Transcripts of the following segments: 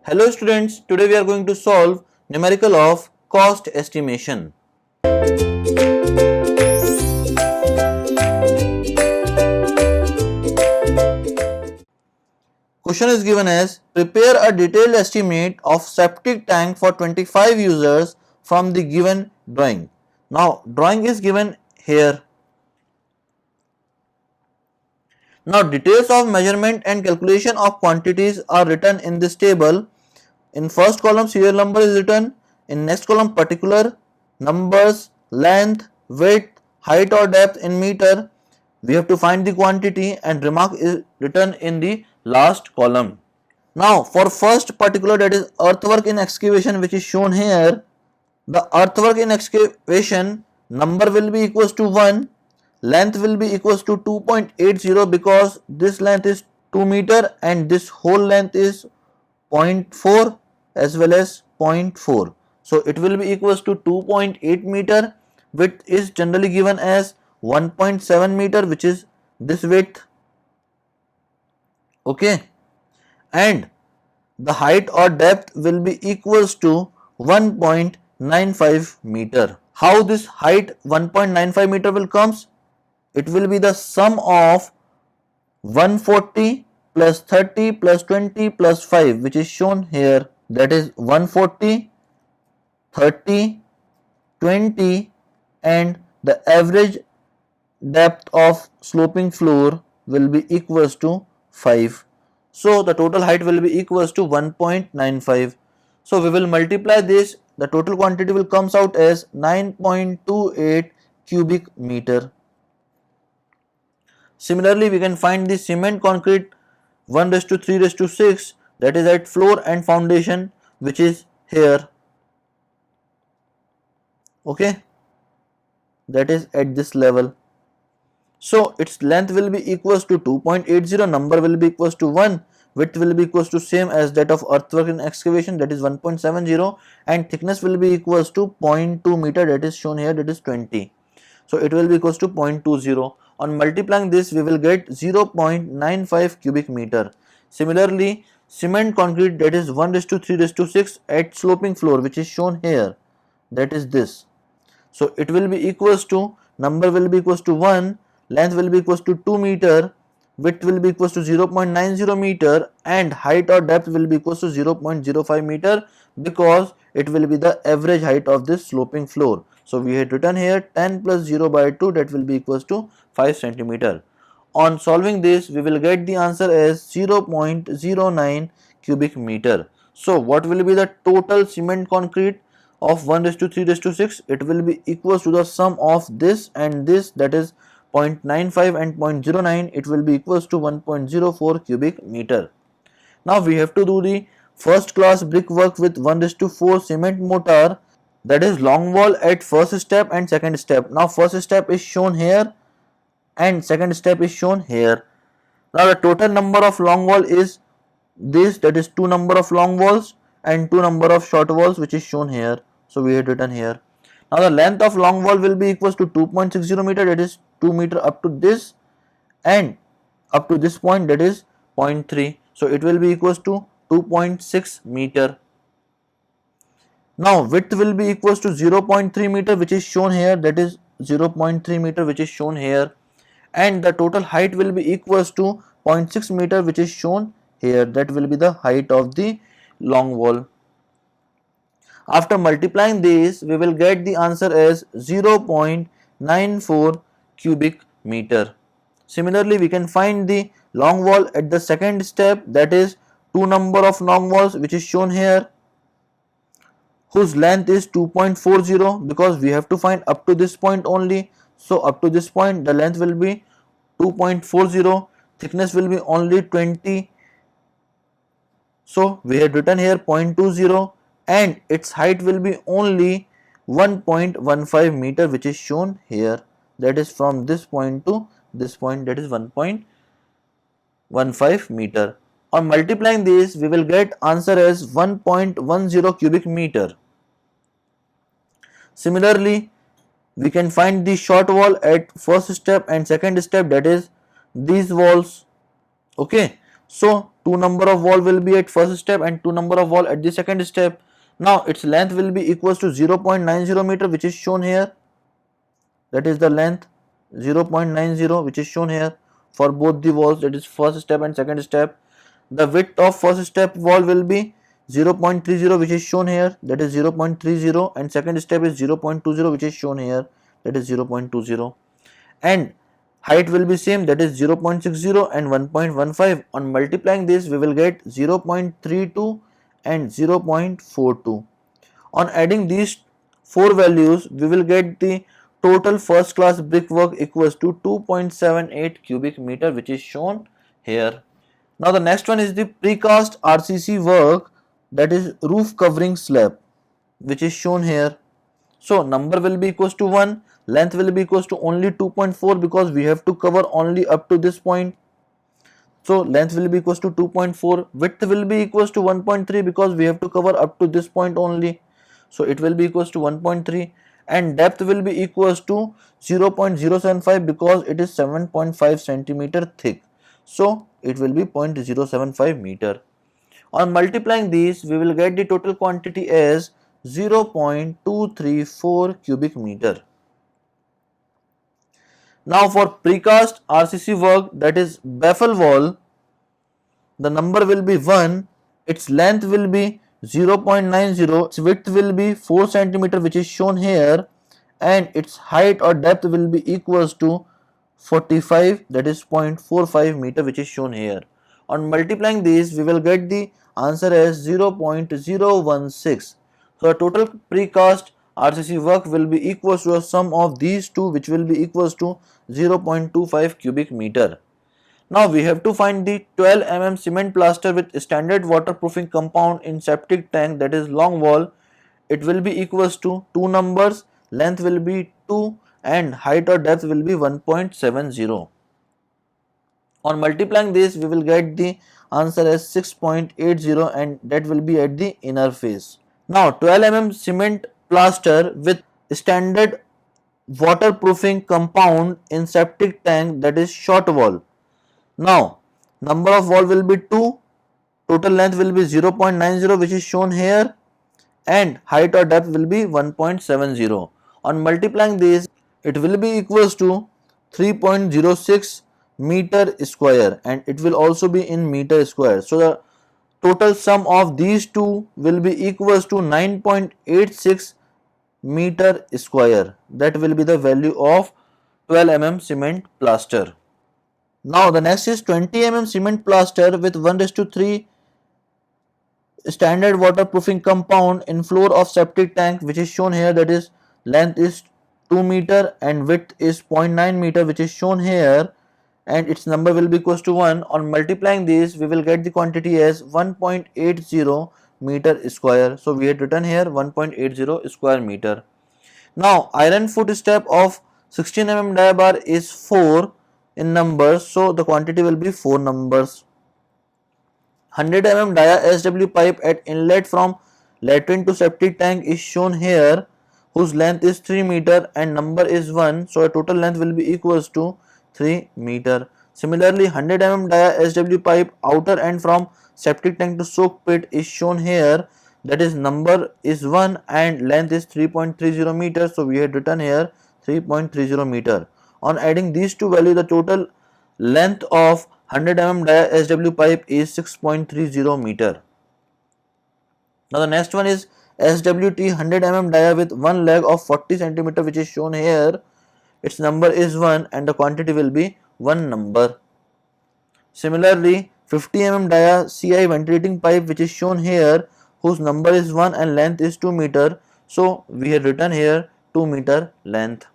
Hello students, today we are going to solve numerical of cost estimation. Question is given as prepare a detailed estimate of septic tank for 25 users from the given drawing. Now drawing is given here. Now details of measurement and calculation of quantities are written in this table. In first column serial number is written, in next column particular numbers, length, width, height or depth in meter. We have to find the quantity and remark is written in the last column. Now for first particular, that is earthwork in excavation, which is shown here, the earthwork in excavation number will be equals to 1, length will be equals to 2.80 because this length is 2 meter and this whole length is 0.4 as well as 0.4. So it will be equals to 2.8 meter. Width is generally given as 1.7 meter, which is this width. Okay. And the height or depth will be equals to 1.95 meter. How this height 1.95 meter will comes? It will be the sum of 140 plus 30 plus 20 plus 5, which is shown here, that is 140, 30, 20 and the average depth of sloping floor will be equals to 5. So the total height will be equals to 1.95. So we will multiply this, the total quantity will comes out as 9.28 cubic meter. Similarly, we can find the cement concrete 1:3:6, that is at floor and foundation, which is here. Okay, that is at this level. So its length will be equals to 2.80, number will be equals to 1, width will be equals to same as that of earthwork in excavation, that is 1.70, and thickness will be equals to 0.2 meter, that is shown here, that is 20. So it will be equals to 0.20. On multiplying this, we will get 0.95 cubic meter. Similarly, cement concrete, that is 1:3:6 at sloping floor, which is shown here, that is this. So it will be equals to, number will be equals to 1, length will be equals to 2 meter, width will be equals to 0.90 meter and height or depth will be equals to 0.05 meter because it will be the average height of this sloping floor. So we had written here 10 plus 0 by 2, that will be equals to 5 centimeter. On solving this, we will get the answer as 0.09 cubic meter. So what will be the total cement concrete of 1:3:6? It will be equals to the sum of this and this, that is 0.95 and 0.09. It will be equals to 1.04 cubic meter. Now we have to do the first class brickwork with 1:4 cement mortar, that is long wall at first step and second step. Now first step is shown here and second step is shown here. Now the total number of long wall is this, that is 2 number of long walls and 2 number of short walls, which is shown here. So we had written here. Now the length of long wall will be equals to 2.60 meter, that is 2 meter up to this and up to this point, that is 0.3. So it will be equals to 2.6 meter. Now width will be equals to 0.3 meter, which is shown here, that is 0.3 meter, which is shown here, and the total height will be equals to 0.6 meter, which is shown here, that will be the height of the long wall. After multiplying this, we will get the answer as 0.94 cubic meter. Similarly, we can find the long wall at the second step, that is 2 number of long walls, which is shown here, whose length is 2.40 because we have to find up to this point only. So up to this point the length will be 2.40, thickness will be only 20. So we had written here 0.20 and its height will be only 1.15 meter, which is shown here, that is from this point to this point, that is 1.15 meter. On multiplying this, we will get answer as 1.10 cubic meter. Similarly, we can find the short wall at first step and second step, that is these walls. Okay, so two number of wall will be at first step and two number of wall at the second step. Now its length will be equals to 0.90 meter, which is shown here. That is the length 0.90, which is shown here for both the walls, that is first step and second step. The width of first step wall will be 0.30, which is shown here, that is 0.30, and second step is 0.20, which is shown here, that is 0.20, and height will be same, that is 0.60 and 1.15. On multiplying this we will get 0.32 and 0.42. On adding these four values we will get the total first class brickwork equals to 2.78 cubic meter, which is shown here. Now the next one is the precast RCC work, that is roof covering slab, which is shown here. So number will be equals to 1, length will be equals to only 2.4 because we have to cover only up to this point. So length will be equals to 2.4, width will be equals to 1.3 because we have to cover up to this point only. So it will be equals to 1.3, and depth will be equals to 0.075 because it is 7.5 centimeter thick. So it will be 0.075 meter. On multiplying these we will get the total quantity as 0.234 cubic meter. Now for precast RCC work, that is baffle wall, the number will be 1, its length will be 0.90, its width will be 4 centimeter, which is shown here, and its height or depth will be equals to 45, that is 0.45 meter, which is shown here. On multiplying these we will get the answer as 0.016. So the total precast RCC work will be equals to a sum of these two, which will be equals to 0.25 cubic meter. Now we have to find the 12 mm cement plaster with standard waterproofing compound in septic tank, that is long wall. It will be equals to two numbers, length will be 2 and height or depth will be 1.70. On multiplying this we will get the answer as 6.80, and that will be at the inner face. Now 12 mm cement plaster with standard waterproofing compound in septic tank, that is short wall. Now number of wall will be 2, total length will be 0.90, which is shown here, and height or depth will be 1.70. On multiplying this it will be equals to 3.06 meter square, and it will also be in meter square. So the total sum of these two will be equals to 9.86 meter square. That will be the value of 12 mm cement plaster. Now the next is 20 mm cement plaster with 1:3 standard waterproofing compound in floor of septic tank, which is shown here, that is length is 2 meter and width is 0.9 meter, which is shown here, and its number will be equals to 1. On multiplying this we will get the quantity as 1.80 meter square. So we had written here 1.80 square meter. Now iron foot step of 16 mm die bar is 4 in numbers, so the quantity will be 4 numbers. 100 mm dia SW pipe at inlet from latrine to septic tank is shown here, whose length is 3 meter and number is 1, so a total length will be equals to 3 meter. Similarly 100 mm dia SW pipe outer end from septic tank to soak pit is shown here, that is number is 1 and length is 3.30 meter, so we had written here 3.30 meter. On adding these two values the total length of 100 mm dia SW pipe is 6.30 meter. Now the next one is SWT 100 mm dia with one leg of 40 centimeter, which is shown here. Its number is 1 and the quantity will be 1 number. Similarly 50 mm dia CI ventilating pipe, which is shown here, whose number is 1 and length is 2 meter, so we have written here 2 meter length.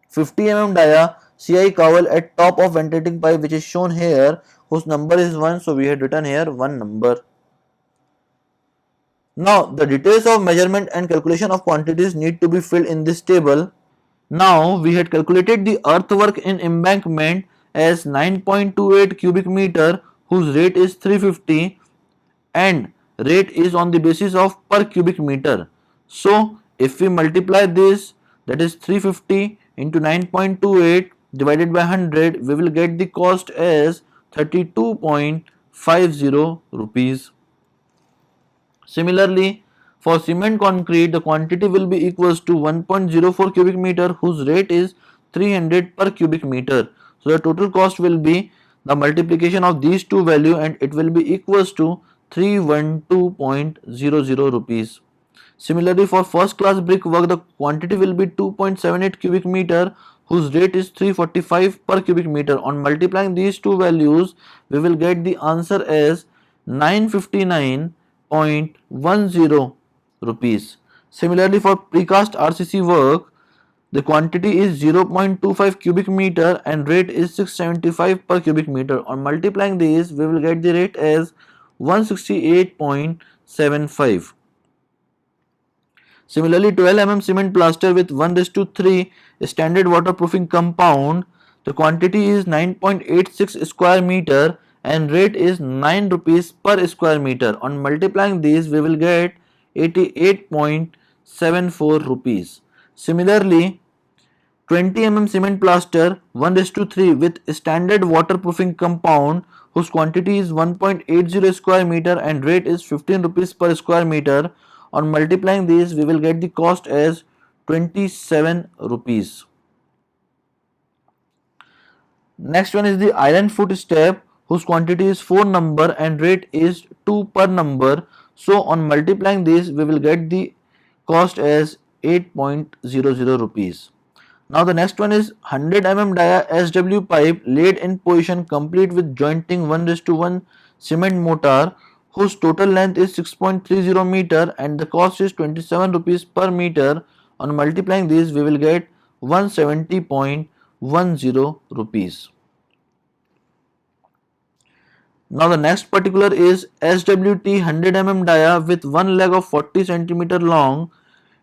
50 mm dia CI cowl at top of ventilating pipe, which is shown here, whose number is 1, so we had written here 1 number. Now the details of measurement and calculation of quantities need to be filled in this table. Now we had calculated the earthwork in embankment as 9.28 cubic meter, whose rate is 350 and rate is on the basis of per cubic meter. So if we multiply this, that is 350 into 9.28 divided by 100, we will get the cost as 32.50 rupees. Similarly, for cement concrete, the quantity will be equals to 1.04 cubic meter whose rate is 300 per cubic meter. So the total cost will be the multiplication of these two values and it will be equals to 312.00 rupees. Similarly, for first class brickwork, the quantity will be 2.78 cubic meter whose rate is 345 per cubic meter. On multiplying these two values, we will get the answer as 959.10 rupees. Similarly, for precast RCC work, the quantity is 0.25 cubic meter and rate is 675 per cubic meter. On multiplying these, we will get the rate as 168.75. Similarly, 12 mm cement plaster with 1:3 standard waterproofing compound, the quantity is 9.86 square meter and rate is 9 rupees per square meter. On multiplying these, we will get 88.74 rupees. Similarly, 20 mm cement plaster 1:3 with standard waterproofing compound whose quantity is 1.80 square meter and rate is 15 rupees per square meter. On multiplying these, we will get the cost as 27 rupees. Next one is the iron foot step whose quantity is 4 number and rate is 2 per number. So on multiplying this, we will get the cost as 8.00 rupees. Now the next one is 100 mm dia SW pipe laid in position complete with jointing 1:1 cement mortar whose total length is 6.30 meter and the cost is 27 rupees per meter. On multiplying these, we will get 170.10 rupees. Now the next particular is SWT 100 mm dia with one leg of 40 cm long.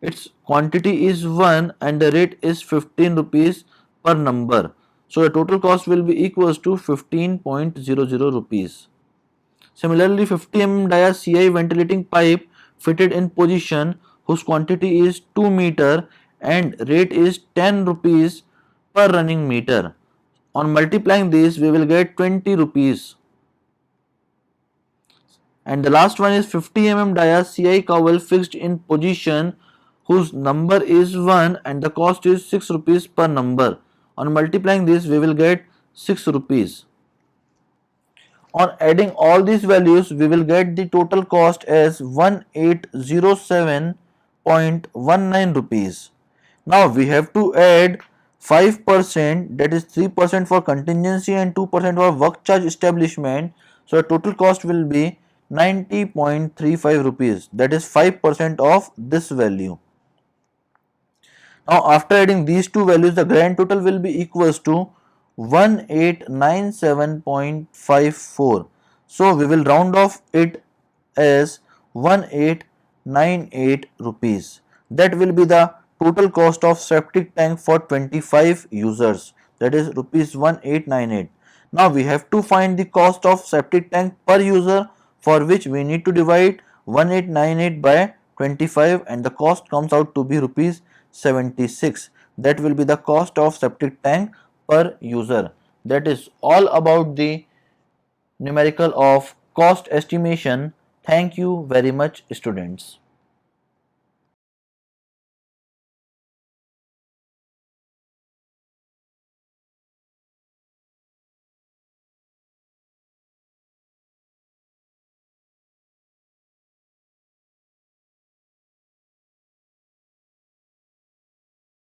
Its quantity is 1 and the rate is 15 rupees per number. So the total cost will be equals to 15.00 rupees. Similarly, 50 mm dia CI ventilating pipe fitted in position whose quantity is 2 meter and rate is 10 rupees per running meter. On multiplying this, we will get 20 rupees. And the last one is 50 mm dia CI cowl fixed in position whose number is 1 and the cost is 6 rupees per number. On multiplying this, we will get 6 rupees. On adding all these values, we will get the total cost as 1807.19 rupees. Now we have to add 5%, that is 3% for contingency and 2% for work charge establishment. So the total cost will be 90.35 rupees, that is 5% of this value. Now after adding these two values, the grand total will be equals to 1897.54. So we will round off it as 1898 rupees. That will be the total cost of septic tank for 25 users, that is rupees 1898. Now we have to find the cost of septic tank per user, for which we need to divide 1898 by 25 and the cost comes out to be rupees 76. That will be the cost of septic tank per user. That is all about the numerical of cost estimation. Thank you very much, students.